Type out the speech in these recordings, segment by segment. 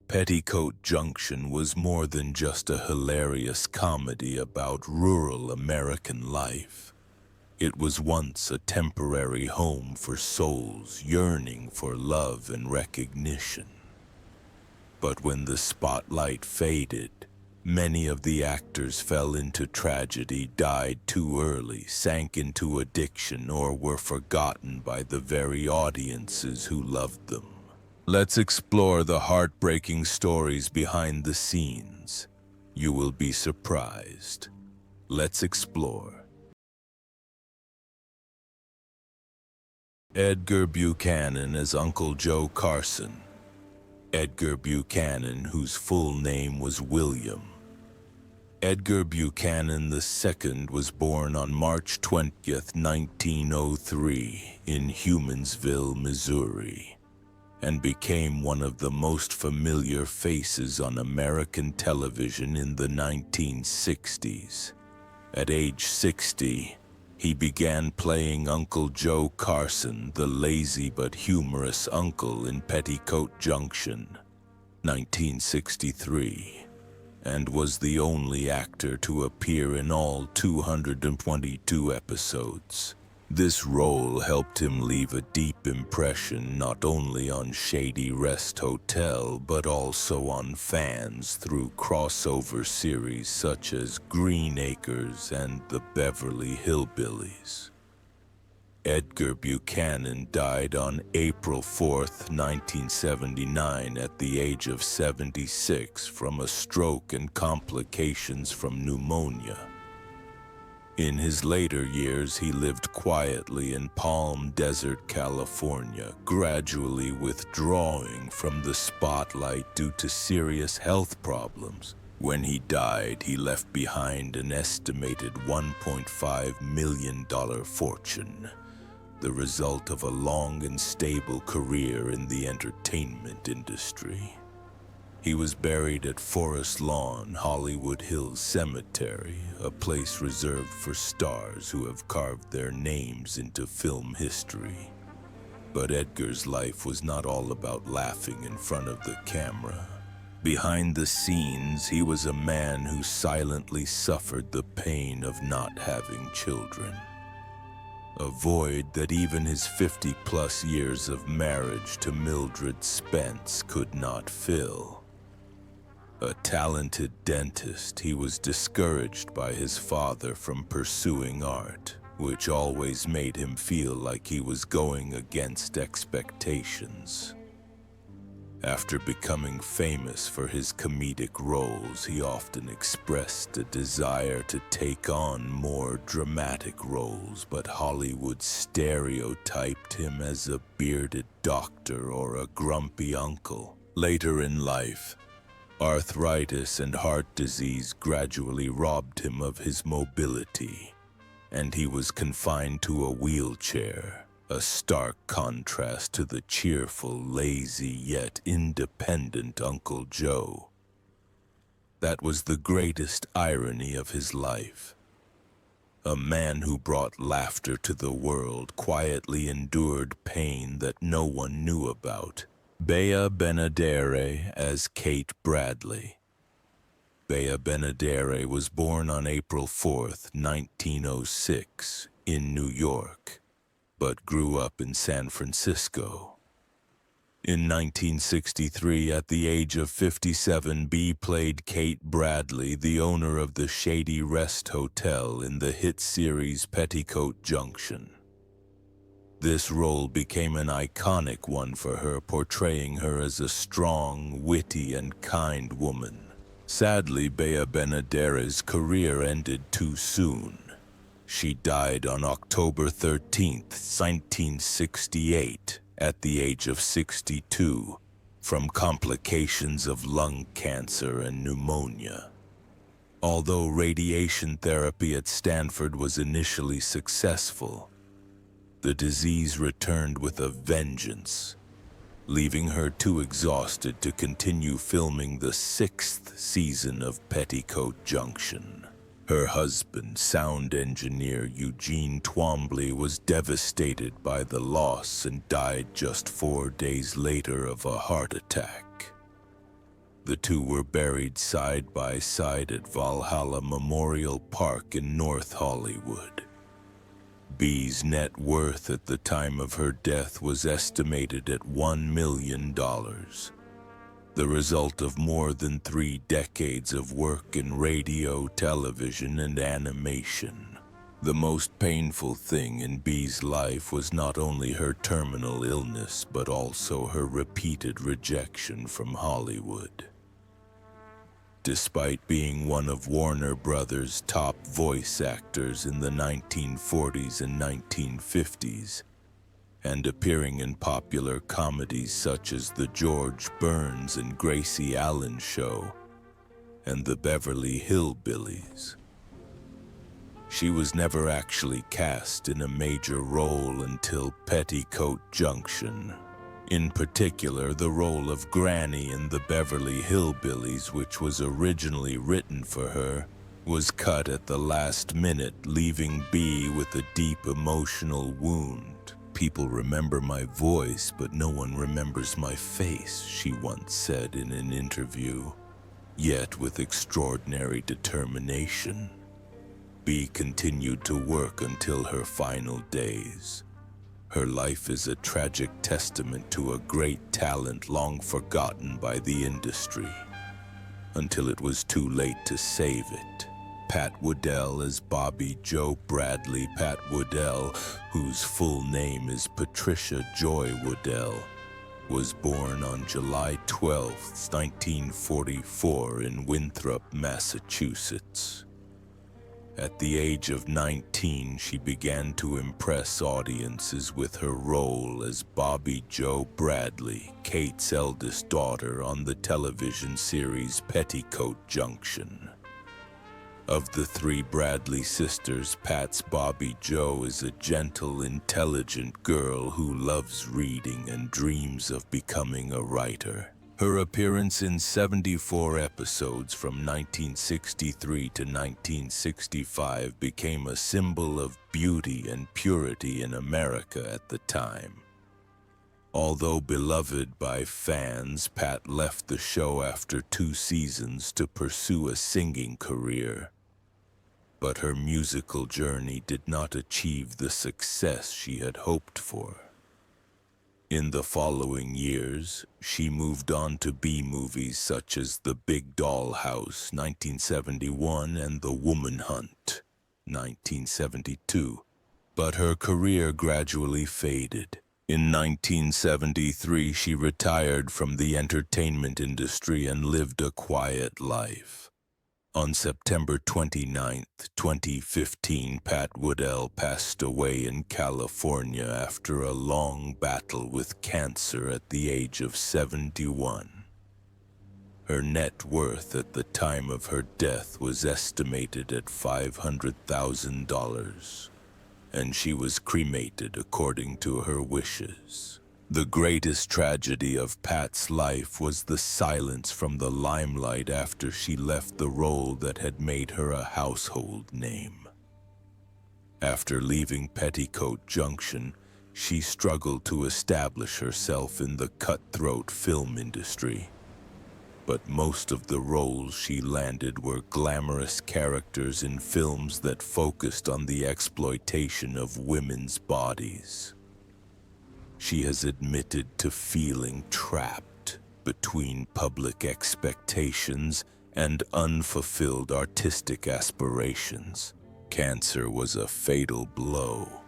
Petticoat Junction was more than just a hilarious comedy about rural American life. It was once a temporary home for souls yearning for love and recognition. But when the spotlight faded, many of the actors fell into tragedy, died too early, sank into addiction, or were forgotten by the very audiences who loved them. Let's explore the heartbreaking stories behind the scenes. You will be surprised. Let's explore. Edgar Buchanan as Uncle Joe Carson. Edgar Buchanan, whose full name was William Edgar Buchanan II, was born on March 20th, 1903, in Humansville, Missouri, and became one of the most familiar faces on American television in the 1960s. At age 60, he began playing Uncle Joe Carson, the lazy but humorous uncle in Petticoat Junction, 1963, and was the only actor to appear in all 222 episodes. This role helped him leave a deep impression not only on Shady Rest Hotel but also on fans through crossover series such as Green Acres and The Beverly Hillbillies. Edgar Buchanan died on April 4th, 1979 at the age of 76 from a stroke and complications from pneumonia. In his later years, he lived quietly in Palm Desert, California, gradually withdrawing from the spotlight due to serious health problems. When he died, he left behind an estimated $1.5 million fortune, the result of a long and stable career in the entertainment industry. He was buried at Forest Lawn, Hollywood Hills Cemetery, a place reserved for stars who have carved their names into film history. But Edgar's life was not all about laughing in front of the camera. Behind the scenes, he was a man who silently suffered the pain of not having children. A void that even his 50-plus years of marriage to Mildred Spence could not fill. A talented dentist, he was discouraged by his father from pursuing art, which always made him feel like he was going against expectations. After becoming famous for his comedic roles, he often expressed a desire to take on more dramatic roles, but Hollywood stereotyped him as a bearded doctor or a grumpy uncle. Later in life, arthritis and heart disease gradually robbed him of his mobility, and he was confined to a wheelchair, a stark contrast to the cheerful, lazy, yet independent Uncle Joe. That was the greatest irony of his life. A man who brought laughter to the world quietly endured pain that no one knew about. Bea Benaderet as Kate Bradley. Bea Benaderet was born on April 4th, 1906, in New York, but grew up in San Francisco. In 1963, at the age of 57, Bea played Kate Bradley, the owner of the Shady Rest Hotel in the hit series Petticoat Junction. This role became an iconic one for her, portraying her as a strong, witty, and kind woman. Sadly, Bea Benadet's career ended too soon. She died on October 13, 1968, at the age of 62, from complications of lung cancer and pneumonia. Although radiation therapy at Stanford was initially successful, the disease returned with a vengeance, leaving her too exhausted to continue filming the 6th season of Petticoat Junction. Her husband, sound engineer Eugene Twombly, was devastated by the loss and died just 4 days later of a heart attack. The two were buried side by side at Valhalla Memorial Park in North Hollywood. B's net worth at the time of her death was estimated at $1 million, the result of more than 3 decades of work in radio, television, and animation. The most painful thing in B's life was not only her terminal illness, but also her repeated rejection from Hollywood. Despite being one of Warner Brothers' top voice actors in the 1940s and 1950s, and appearing in popular comedies such as The George Burns and Gracie Allen Show and The Beverly Hillbillies, she was never actually cast in a major role until Petticoat Junction. In particular, the role of Granny in The Beverly Hillbillies, which was originally written for her, was cut at the last minute, leaving B with a deep emotional wound. "People remember my voice, but no one remembers my face," she once said in an interview. Yet, with extraordinary determination, B continued to work until her final days. Her life is a tragic testament to a great talent long forgotten by the industry, until it was too late to save it. Pat Woodell as Bobby Joe Bradley. Pat Woodell, whose full name is Patricia Joy Woodell, was born on July 12, 1944 in Winthrop, Massachusetts. At the age of 19, she began to impress audiences with her role as Bobby Joe Bradley, Kate's eldest daughter, on the television series Petticoat Junction. Of the 3 Bradley sisters, Pat's Bobby Joe is a gentle, intelligent girl who loves reading and dreams of becoming a writer. Her appearance in 74 episodes from 1963 to 1965 became a symbol of beauty and purity in America at the time. Although beloved by fans, Pat left the show after 2 seasons to pursue a singing career. But her musical journey did not achieve the success she had hoped for. In the following years, she moved on to B-movies such as The Big Doll House, 1971, and The Woman Hunt, 1972. But her career gradually faded. In 1973, she retired from the entertainment industry and lived a quiet life. On September 29, 2015, Pat Woodell passed away in California after a long battle with cancer at the age of 71. Her net worth at the time of her death was estimated at $500,000, and she was cremated according to her wishes. The greatest tragedy of Pat's life was the silence from the limelight after she left the role that had made her a household name. After leaving Petticoat Junction, she struggled to establish herself in the cutthroat film industry. But most of the roles she landed were glamorous characters in films that focused on the exploitation of women's bodies. She has admitted to feeling trapped between public expectations and unfulfilled artistic aspirations. Cancer was a fatal blow.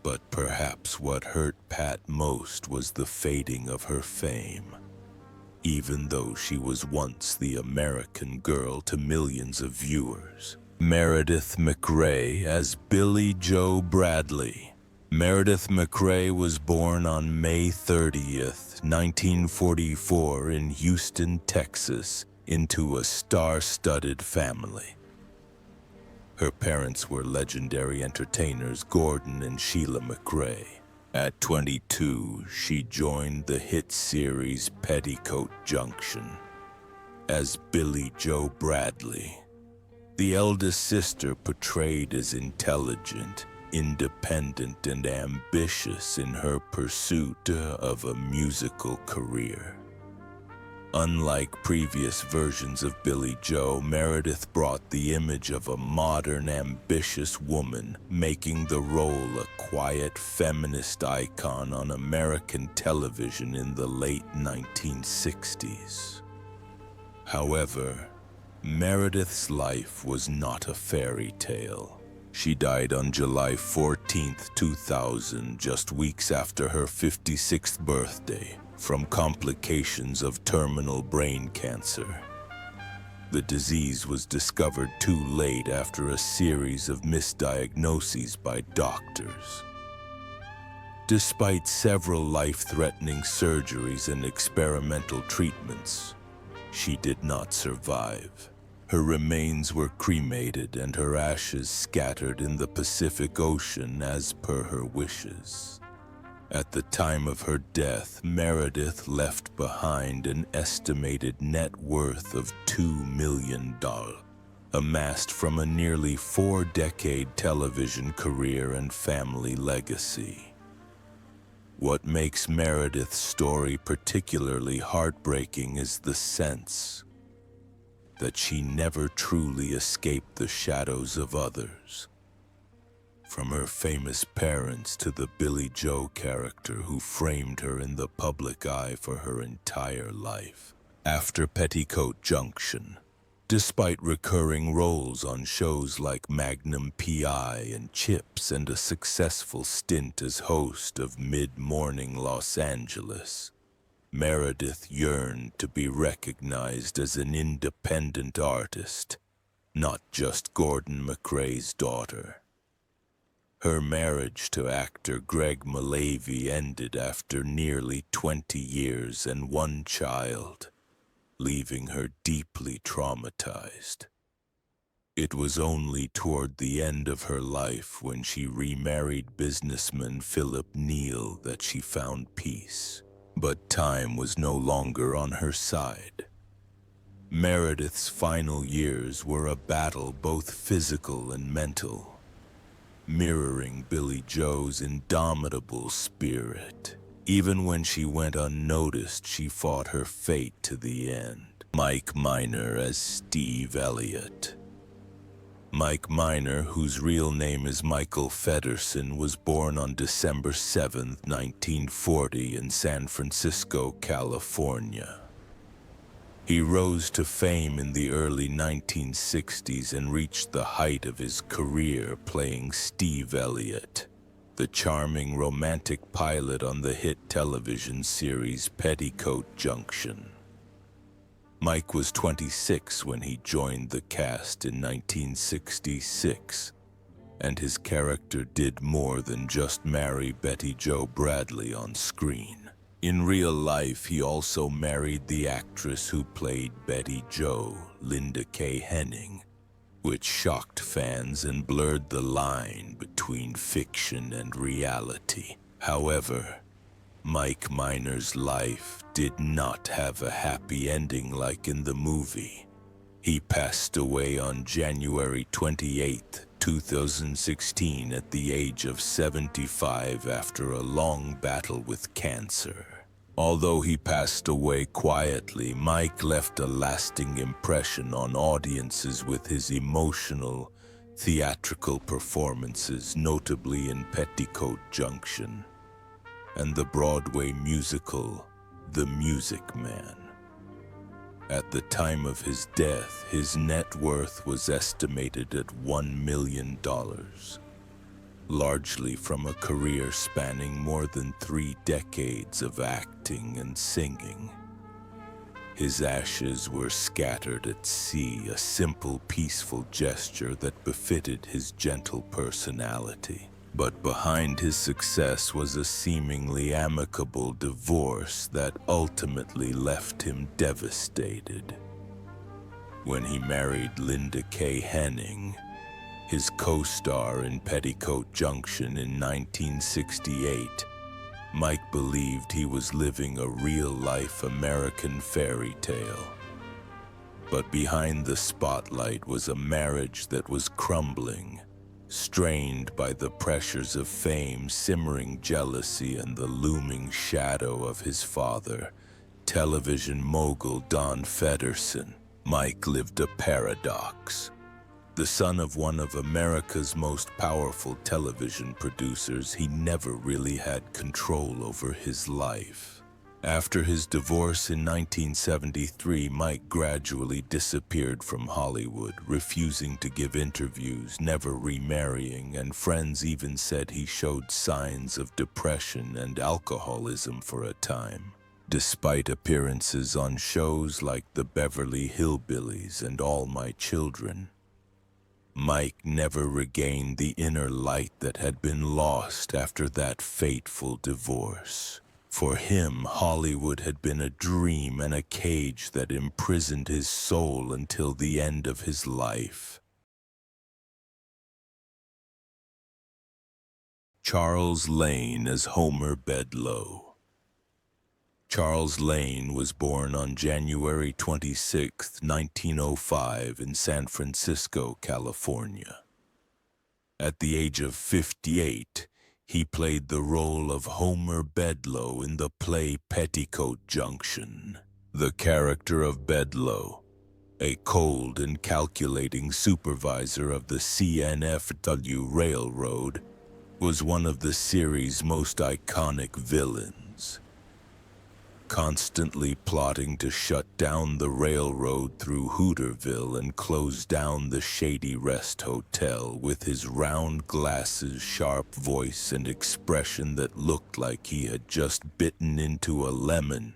But perhaps what hurt Pat most was the fading of her fame. Even though she was once the American girl to millions of viewers. Meredith McRae as Billie Joe Bradley. Meredith McRae was born on May 30th, 1944 in Houston, Texas, into a star-studded family. Her parents were legendary entertainers Gordon and Sheila McRae. At 22, she joined the hit series Petticoat Junction as Billie Joe Bradley. The eldest sister portrayed as intelligent, independent, and ambitious in her pursuit of a musical career. Unlike previous versions of Billie Joe, Meredith brought the image of a modern, ambitious woman, making the role a quiet, feminist icon on American television in the late 1960s. However, Meredith's life was not a fairy tale. She died on July 14, 2000, just weeks after her 56th birthday, from complications of terminal brain cancer. The disease was discovered too late after a series of misdiagnoses by doctors. Despite several life-threatening surgeries and experimental treatments, she did not survive. Her remains were cremated and her ashes scattered in the Pacific Ocean as per her wishes. At the time of her death, Meredith left behind an estimated net worth of $2 million, amassed from a nearly 4-decade television career and family legacy. What makes Meredith's story particularly heartbreaking is the sense that she never truly escaped the shadows of others. From her famous parents to the Billie Joe character who framed her in the public eye for her entire life. After Petticoat Junction, despite recurring roles on shows like Magnum P.I. and Chips and a successful stint as host of Mid-Morning Los Angeles, Meredith yearned to be recognized as an independent artist, not just Gordon McRae's daughter. Her marriage to actor Greg Malavy ended after nearly 20 years and 1 child, leaving her deeply traumatized. It was only toward the end of her life, when she remarried businessman Philip Neal, that she found peace. But time was no longer on her side. Meredith's final years were a battle both physical and mental, mirroring Billie Joe's indomitable spirit. Even when she went unnoticed, she fought her fate to the end. Mike Minor as Steve Elliott. Mike Minor, whose real name is Michael Feddersen, was born on December 7, 1940 in San Francisco, California. He rose to fame in the early 1960s and reached the height of his career playing Steve Elliott, the charming romantic pilot on the hit television series Petticoat Junction. Mike was 26 when he joined the cast in 1966, and his character did more than just marry Betty Jo Bradley on screen. In real life, he also married the actress who played Betty Jo, Linda K. Henning, which shocked fans and blurred the line between fiction and reality. However, Mike Minor's life did not have a happy ending like in the movie. He passed away on January 28, 2016 at the age of 75 after a long battle with cancer. Although he passed away quietly, Mike left a lasting impression on audiences with his emotional, theatrical performances, notably in Petticoat Junction and the Broadway musical, The Music Man. At the time of his death, his net worth was estimated at $1 million, largely from a career spanning more than 3 decades of acting and singing. His ashes were scattered at sea, a simple, peaceful gesture that befitted his gentle personality. But behind his success was a seemingly amicable divorce that ultimately left him devastated. When he married Linda K. Henning, his co-star in Petticoat Junction in 1968, Mike believed he was living a real-life American fairy tale. But behind the spotlight was a marriage that was crumbling, strained by the pressures of fame, simmering jealousy, and the looming shadow of his father, television mogul Don Feddersen, Mike lived a paradox. The son of one of America's most powerful television producers, he never really had control over his life. After his divorce in 1973, Mike gradually disappeared from Hollywood, refusing to give interviews, never remarrying, and friends even said he showed signs of depression and alcoholism for a time. Despite appearances on shows like The Beverly Hillbillies and All My Children, Mike never regained the inner light that had been lost after that fateful divorce. For him, Hollywood had been a dream and a cage that imprisoned his soul until the end of his life. Charles Lane as Homer Bedloe. Charles Lane was born on January 26, 1905 in San Francisco, California. At the age of 58, he played the role of Homer Bedloe in the play Petticoat Junction. The character of Bedloe, a cold and calculating supervisor of the CNFW Railroad, was one of the series' most iconic villains. Constantly plotting to shut down the railroad through Hooterville and close down the Shady Rest Hotel with his round glasses, sharp voice, and expression that looked like he had just bitten into a lemon,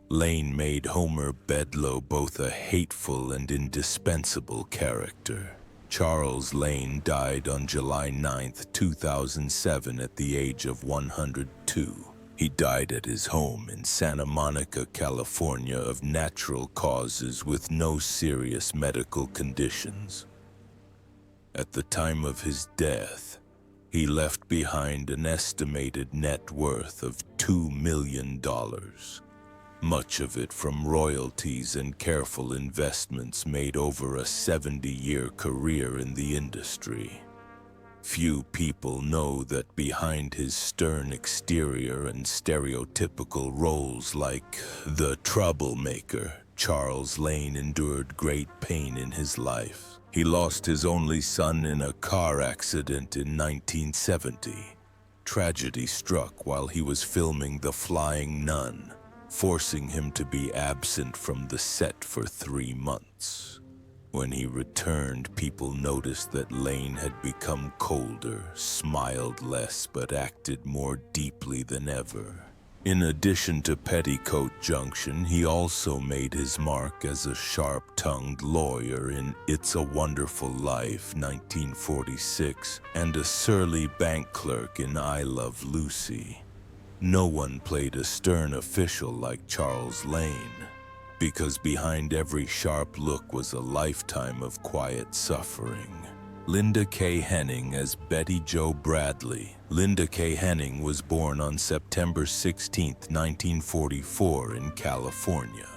Lane made Homer Bedloe both a hateful and indispensable character. Charles Lane died on July 9, 2007 at the age of 102. He died at his home in Santa Monica, California of natural causes with no serious medical conditions. At the time of his death, he left behind an estimated net worth of $2 million, much of it from royalties and careful investments made over a 70-year career in the industry. Few people know that behind his stern exterior and stereotypical roles like the troublemaker, Charles Lane endured great pain in his life. He lost his only son in a car accident in 1970. Tragedy struck while he was filming The Flying Nun, forcing him to be absent from the set for 3 months. When he returned, people noticed that Lane had become colder, smiled less, but acted more deeply than ever. In addition to Petticoat Junction, he also made his mark as a sharp-tongued lawyer in It's a Wonderful Life, 1946, and a surly bank clerk in I Love Lucy. No one played a stern official like Charles Lane, because behind every sharp look was a lifetime of quiet suffering. Linda K. Henning as Betty Jo Bradley. Linda K. Henning was born on September 16, 1944 in California.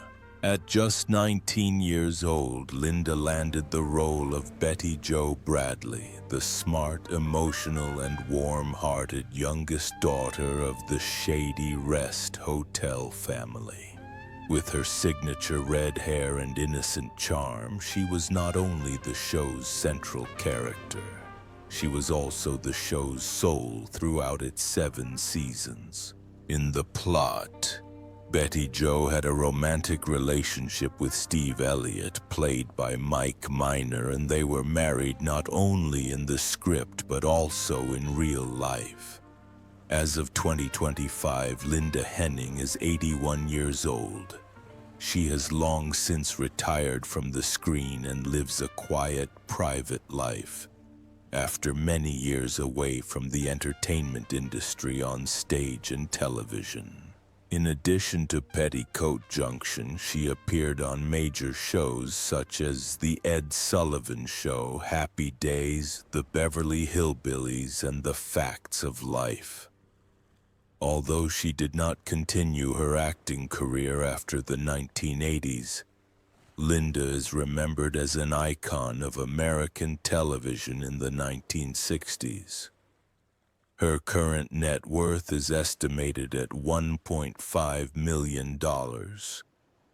At just 19 years old, Linda landed the role of Betty Jo Bradley, the smart, emotional, and warm-hearted youngest daughter of the Shady Rest Hotel family. With her signature red hair and innocent charm, she was not only the show's central character, she was also the show's soul throughout its 7 seasons. In the plot, Betty Jo had a romantic relationship with Steve Elliott, played by Mike Miner, and they were married not only in the script but also in real life. As of 2025, Linda Henning is 81 years old. She has long since retired from the screen and lives a quiet, private life, after many years away from the entertainment industry on stage and television. In addition to Petticoat Junction, she appeared on major shows such as The Ed Sullivan Show, Happy Days, The Beverly Hillbillies, and The Facts of Life. Although she did not continue her acting career after the 1980s, Linda is remembered as an icon of American television in the 1960s. Her current net worth is estimated at $1.5 million,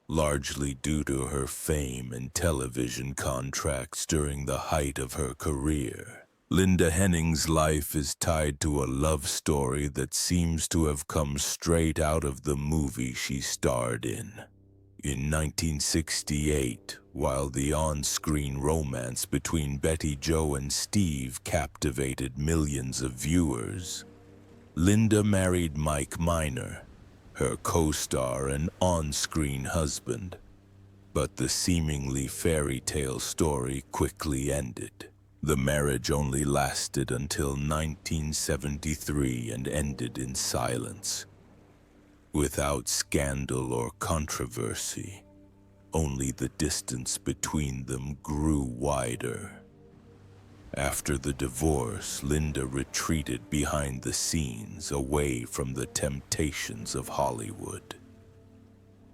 largely due to her fame and television contracts during the height of her career. Linda Henning's life is tied to a love story that seems to have come straight out of the movie she starred in. In 1968, while the on-screen romance between Betty Jo and Steve captivated millions of viewers, Linda married Mike Minor, her co-star and on-screen husband. But the seemingly fairy tale story quickly ended. The marriage only lasted until 1973 and ended in silence. Without scandal or controversy, only the distance between them grew wider. After the divorce, Linda retreated behind the scenes, away from the temptations of Hollywood.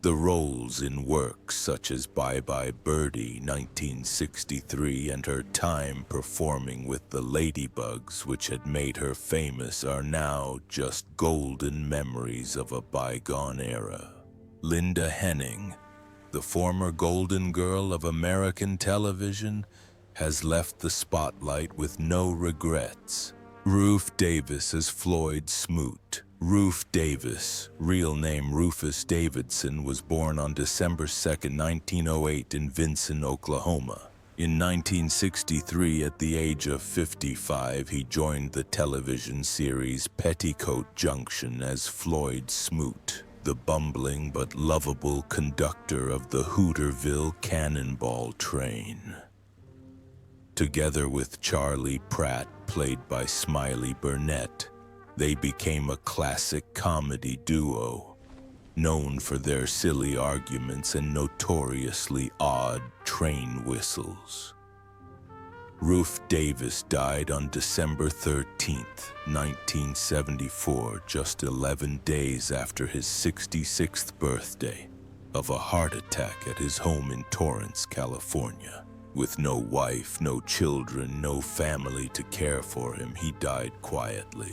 The roles in works such as Bye Bye Birdie 1963 and her time performing with the Ladybugs, which had made her famous, are now just golden memories of a bygone era. Linda Henning, the former golden girl of American television, has left the spotlight with no regrets. Ruth Davis as Floyd Smoot. Ruth Davis, real name Rufus Davidson, was born on December 2, 1908 in Vinson, Oklahoma. In 1963, at the age of 55, he joined the television series Petticoat Junction as Floyd Smoot, the bumbling but lovable conductor of the Hooterville Cannonball Train. Together with Charlie Pratt, played by Smiley Burnett, they became a classic comedy duo, known for their silly arguments and notoriously odd train whistles. Ruth Davis died on December 13, 1974, just 11 days after his 66th birthday, of a heart attack at his home in Torrance, California. With no wife, no children, no family to care for him, he died quietly.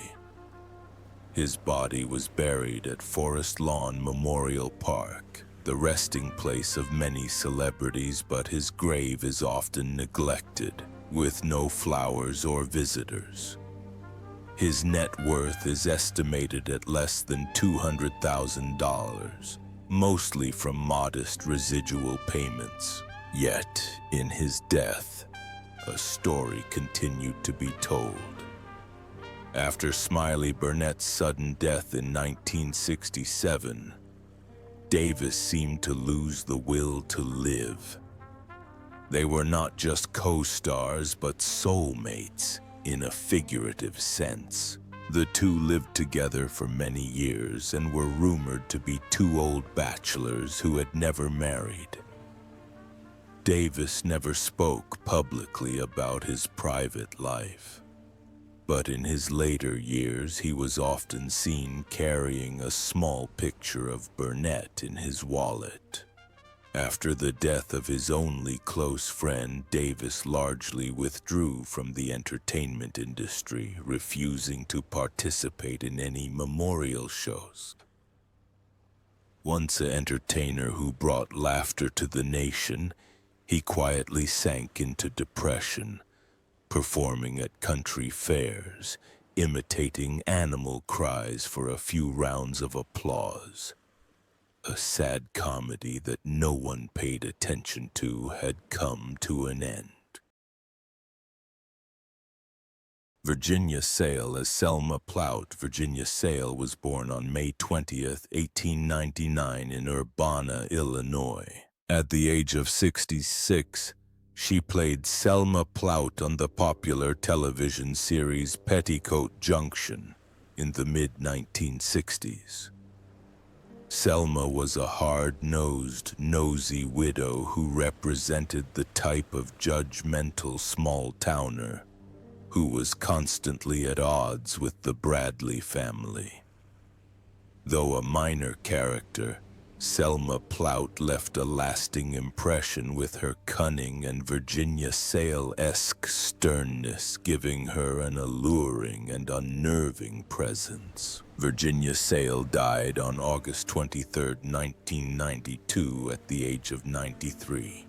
His body was buried at Forest Lawn Memorial Park, the resting place of many celebrities, but his grave is often neglected, with no flowers or visitors. His net worth is estimated at less than $200,000, mostly from modest residual payments. Yet, in his death, a story continued to be told. After Smiley Burnett's sudden death in 1967, Davis seemed to lose the will to live. They were not just co-stars, but soulmates, in a figurative sense. The two lived together for many years and were rumored to be two old bachelors who had never married. Davis never spoke publicly about his private life, but in his later years he was often seen carrying a small picture of Burnett in his wallet. After the death of his only close friend, Davis largely withdrew from the entertainment industry, refusing to participate in any memorial shows. Once an entertainer who brought laughter to the nation, he quietly sank into depression, performing at country fairs, imitating animal cries for a few rounds of applause. A sad comedy that no one paid attention to had come to an end. Virginia Sale as Selma Plout. Virginia Sale was born on May 20, 1899 in Urbana, Illinois. At the age of 66, she played Selma Plout on the popular television series Petticoat Junction in the mid-1960s. Selma was a hard-nosed, nosy widow who represented the type of judgmental small-towner who was constantly at odds with the Bradley family. Though a minor character, Selma Plaut left a lasting impression with her cunning and Virginia Sale-esque sternness, giving her an alluring and unnerving presence. Virginia Sale died on August 23, 1992, at the age of 93.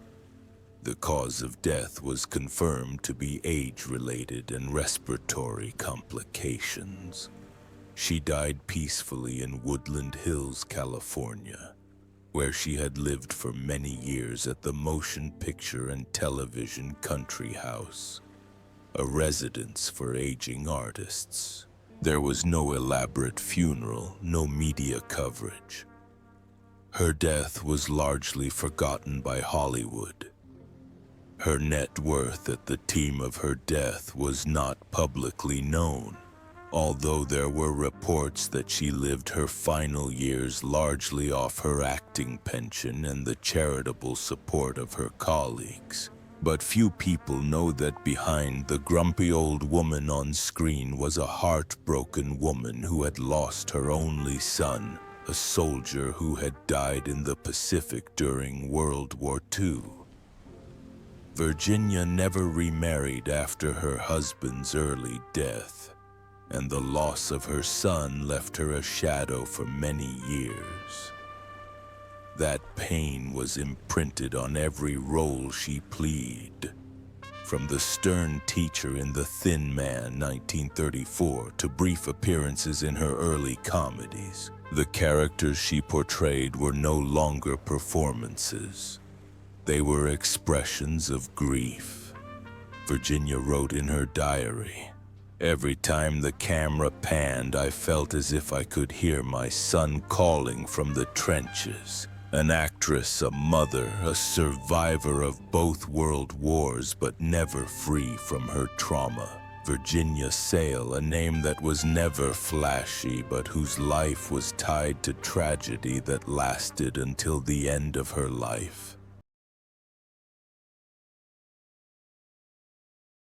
The cause of death was confirmed to be age-related and respiratory complications. She died peacefully in Woodland Hills, California, where she had lived for many years at the Motion Picture and Television Country House, a residence for aging artists. There was no elaborate funeral, no media coverage. Her death was largely forgotten by Hollywood. Her net worth at the time of her death was not publicly known, although there were reports that she lived her final years largely off her acting pension and the charitable support of her colleagues. But few people know that behind the grumpy old woman on screen was a heartbroken woman who had lost her only son, a soldier who had died in the Pacific during World War II. Virginia never remarried after her husband's early death, and the loss of her son left her a shadow for many years. That pain was imprinted on every role she played, from the stern teacher in The Thin Man, 1934, to brief appearances in her early comedies. The characters she portrayed were no longer performances. They were expressions of grief. Virginia wrote in her diary, "Every time the camera panned, I felt as if I could hear my son calling from the trenches." An actress, a mother, a survivor of both world wars, but never free from her trauma. Virginia Sale, a name that was never flashy, but whose life was tied to tragedy that lasted until the end of her life.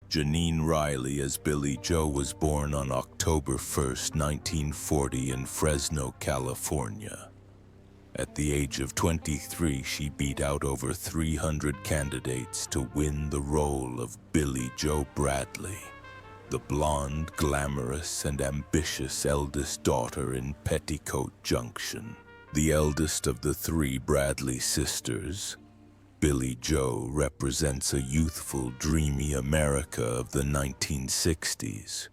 Janine Riley as Billie Joe was born on October 1, 1940 in Fresno, California. At the age of 23, she beat out over 300 candidates to win the role of Billie Joe Bradley, the blonde, glamorous, and ambitious eldest daughter in Petticoat Junction. The eldest of the three Bradley sisters, Billie Joe represents a youthful, dreamy America of the 1960s,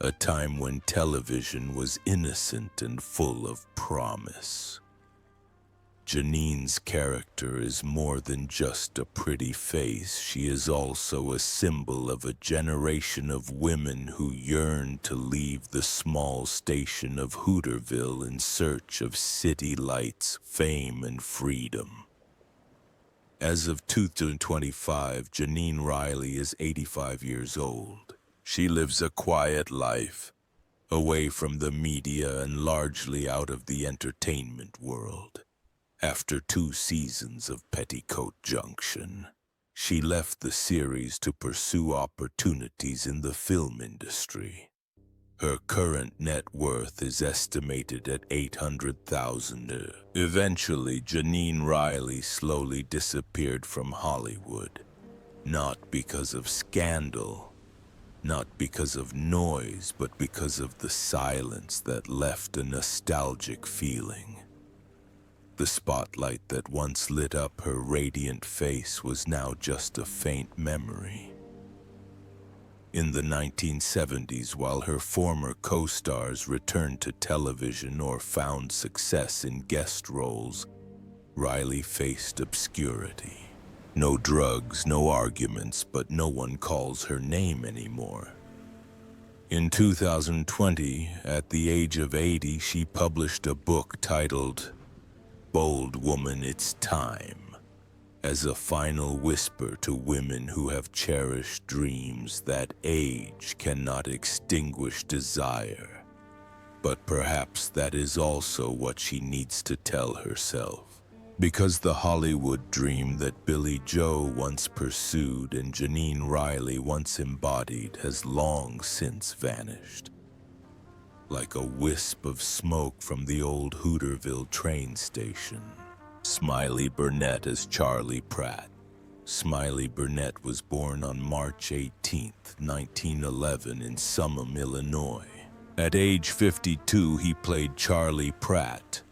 a time when television was innocent and full of promise. Janine's character is more than just a pretty face. She is also a symbol of a generation of women who yearned to leave the small station of Hooterville in search of city lights, fame, and freedom. As of 2025, Janine Riley is 85 years old. She lives a quiet life, away from the media and largely out of the entertainment world. After 2 seasons of Petticoat Junction, she left the series to pursue opportunities in the film industry. Her current net worth is estimated at $800,000. Eventually, Janine Riley slowly disappeared from Hollywood, not because of scandal, not because of noise, but because of the silence that left a nostalgic feeling. The spotlight that once lit up her radiant face was now just a faint memory. In the 1970s, while her former co-stars returned to television or found success in guest roles, Riley faced obscurity. No drugs, no arguments, but no one calls her name anymore. In 2020, at the age of 80, she published a book titled "Bold Woman, It's Time," as a final whisper to women who have cherished dreams that age cannot extinguish desire. But perhaps that is also what she needs to tell herself. Because the Hollywood dream that Billie Joe once pursued and Janine Riley once embodied has long since vanished. Like a wisp of smoke from the old Hooterville train station. Smiley Burnett as Charlie Pratt. Smiley Burnett was born on March 18, 1911 in Summum, Illinois. At age 52, he played Charlie Pratt,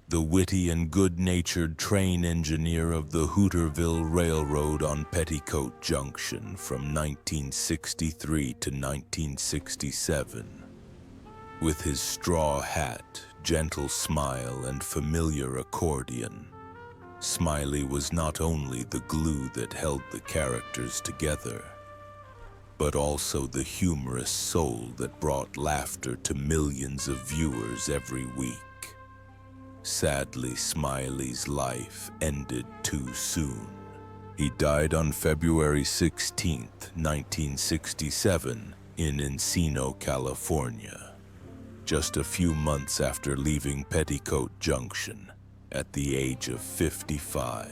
the witty and good-natured train engineer of the Hooterville Railroad on Petticoat Junction from 1963 to 1967. With his straw hat, gentle smile, and familiar accordion, Smiley was not only the glue that held the characters together, but also the humorous soul that brought laughter to millions of viewers every week. Sadly, Smiley's life ended too soon. He died on February 16, 1967, in Encino, California, just a few months after leaving Petticoat Junction at the age of 55.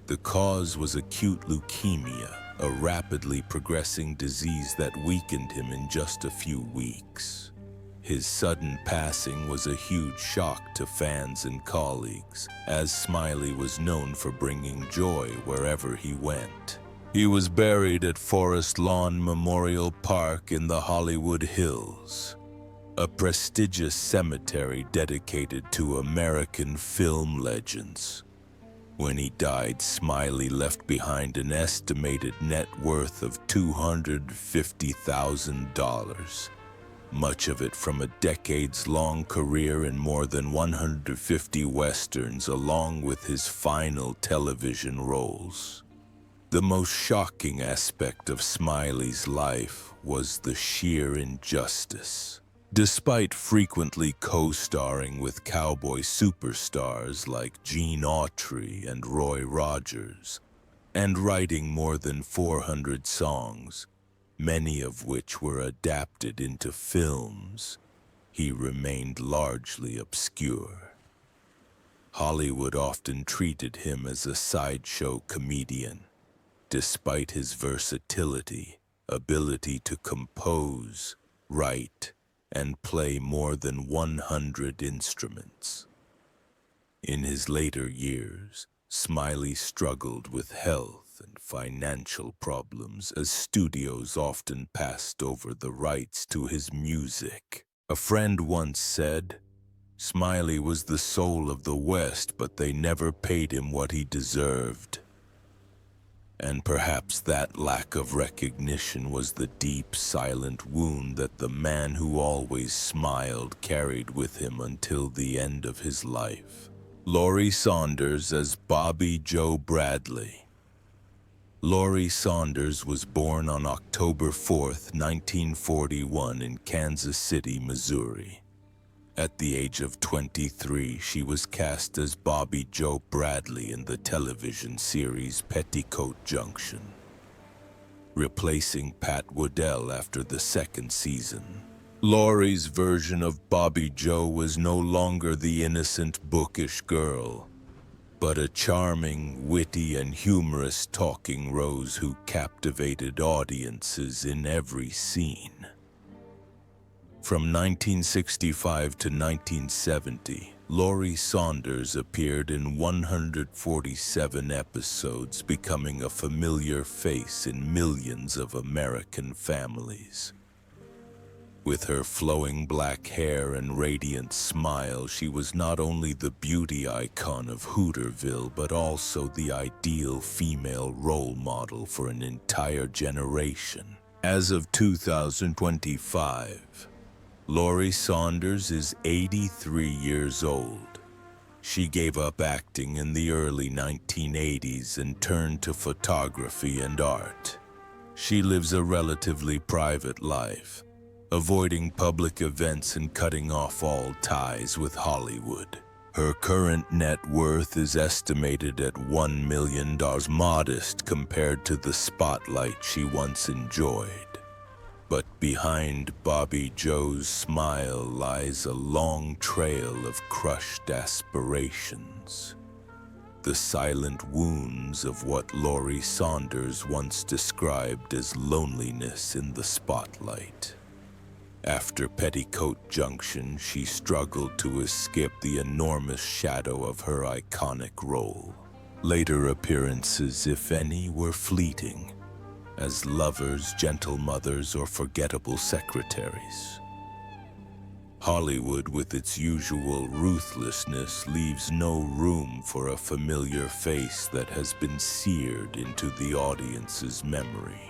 The cause was acute leukemia, a rapidly progressing disease that weakened him in just a few weeks. His sudden passing was a huge shock to fans and colleagues, as Smiley was known for bringing joy wherever he went. He was buried at Forest Lawn Memorial Park in the Hollywood Hills, a prestigious cemetery dedicated to American film legends. When he died, Smiley left behind an estimated net worth of $250,000, much of it from a decades-long career in more than 150 westerns, along with his final television roles. The most shocking aspect of Smiley's life was the sheer injustice. Despite frequently co-starring with cowboy superstars like Gene Autry and Roy Rogers, and writing more than 400 songs, many of which were adapted into films, he remained largely obscure. Hollywood often treated him as a sideshow comedian, despite his versatility, ability to compose, write, and play more than 100 instruments. In his later years, Smiley struggled with health and financial problems, as studios often passed over the rights to his music. A friend once said, "Smiley was the soul of the West, but they never paid him what he deserved." And perhaps that lack of recognition was the deep, silent wound that the man who always smiled carried with him until the end of his life. Laurie Saunders as Bobby Joe Bradley. Laurie Saunders was born on October 4, 1941 in Kansas City, Missouri. At the age of 23, she was cast as Bobby Joe Bradley in the television series Petticoat Junction, replacing Pat Waddell after the second season. Laurie's version of Bobby Joe was no longer the innocent, bookish girl, but a charming, witty, and humorous talking Rose who captivated audiences in every scene. From 1965 to 1970, Laurie Saunders appeared in 147 episodes, becoming a familiar face in millions of American families. With her flowing black hair and radiant smile, she was not only the beauty icon of Hooterville, but also the ideal female role model for an entire generation. As of 2025, Laurie Saunders is 83 years old. She gave up acting in the early 1980s and turned to photography and art. She lives a relatively private life, avoiding public events and cutting off all ties with Hollywood. Her current net worth is estimated at $1 million, modest compared to the spotlight she once enjoyed. But behind Bobby Joe's smile lies a long trail of crushed aspirations, the silent wounds of what Laurie Saunders once described as loneliness in the spotlight. After Petticoat Junction, she struggled to escape the enormous shadow of her iconic role. Later appearances, if any, were fleeting, as lovers, gentle mothers, or forgettable secretaries. Hollywood, with its usual ruthlessness, leaves no room for a familiar face that has been seared into the audience's memory.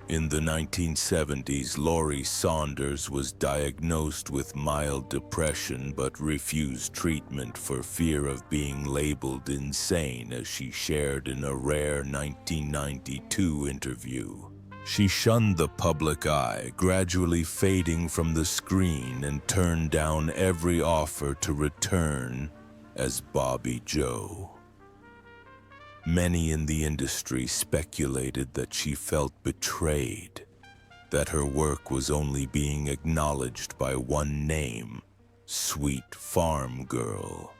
In the 1970s, Laurie Saunders was diagnosed with mild depression but refused treatment for fear of being labeled insane, as she shared in a rare 1992 interview. She shunned the public eye, gradually fading from the screen, and turned down every offer to return as Bobby Joe. Many in the industry speculated that she felt betrayed, that her work was only being acknowledged by one name, Sweet Farm Girl.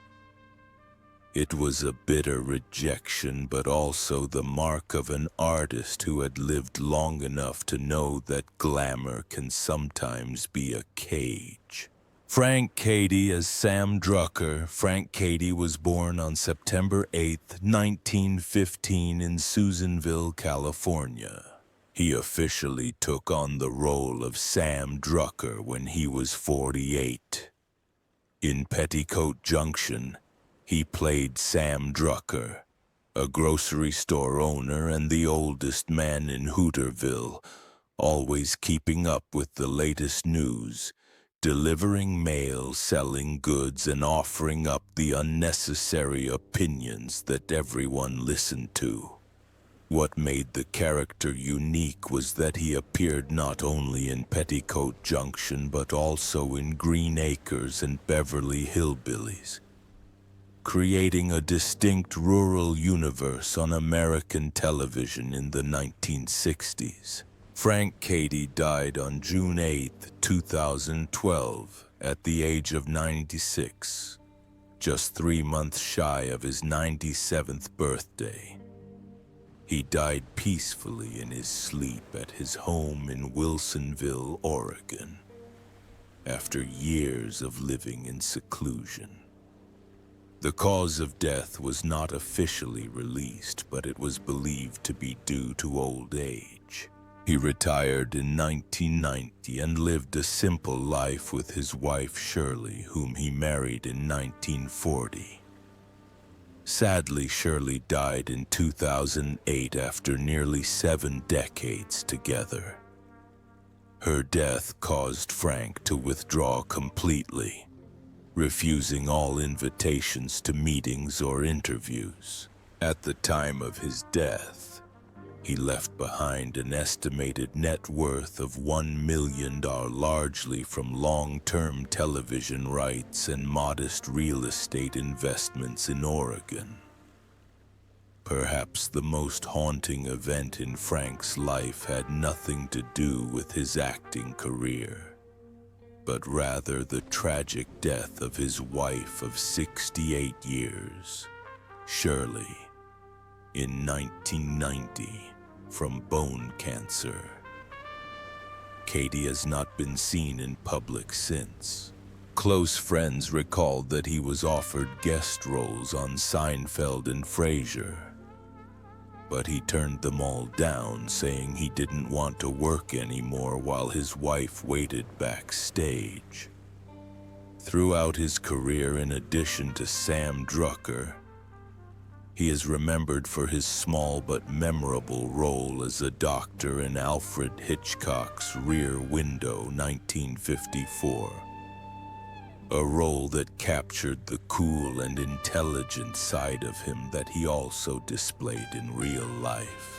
It was a bitter rejection, but also the mark of an artist who had lived long enough to know that glamour can sometimes be a cage. Frank Cady as Sam Drucker. Frank Cady was born on September 8, 1915 in Susanville, California. He officially took on the role of Sam Drucker when he was 48. In Petticoat Junction, he played Sam Drucker, a grocery store owner and the oldest man in Hooterville, always keeping up with the latest news, delivering mail, selling goods, and offering up the unnecessary opinions that everyone listened to. What made the character unique was that he appeared not only in Petticoat Junction but also in Green Acres and Beverly Hillbillies, creating a distinct rural universe on American television in the 1960s. Frank Cady died on June 8, 2012, at the age of 96, just 3 months shy of his 97th birthday. He died peacefully in his sleep at his home in Wilsonville, Oregon, after years of living in seclusion. The cause of death was not officially released, but it was believed to be due to old age. He retired in 1990 and lived a simple life with his wife Shirley, whom he married in 1940. Sadly, Shirley died in 2008 after nearly 7 decades together. Her death caused Frank to withdraw completely, refusing all invitations to meetings or interviews. At the time of his death, he left behind an estimated net worth of $1 million, largely from long-term television rights and modest real estate investments in Oregon. Perhaps the most haunting event in Frank's life had nothing to do with his acting career, but rather the tragic death of his wife of 68 years, Shirley, in 1990 from bone cancer. Cady has not been seen in public since. Close friends recalled that he was offered guest roles on Seinfeld and Frasier, but he turned them all down, saying he didn't want to work anymore while his wife waited backstage. Throughout his career, in addition to Sam Drucker, he is remembered for his small but memorable role as a doctor in Alfred Hitchcock's Rear Window, 1954, a role that captured the cool and intelligent side of him that he also displayed in real life.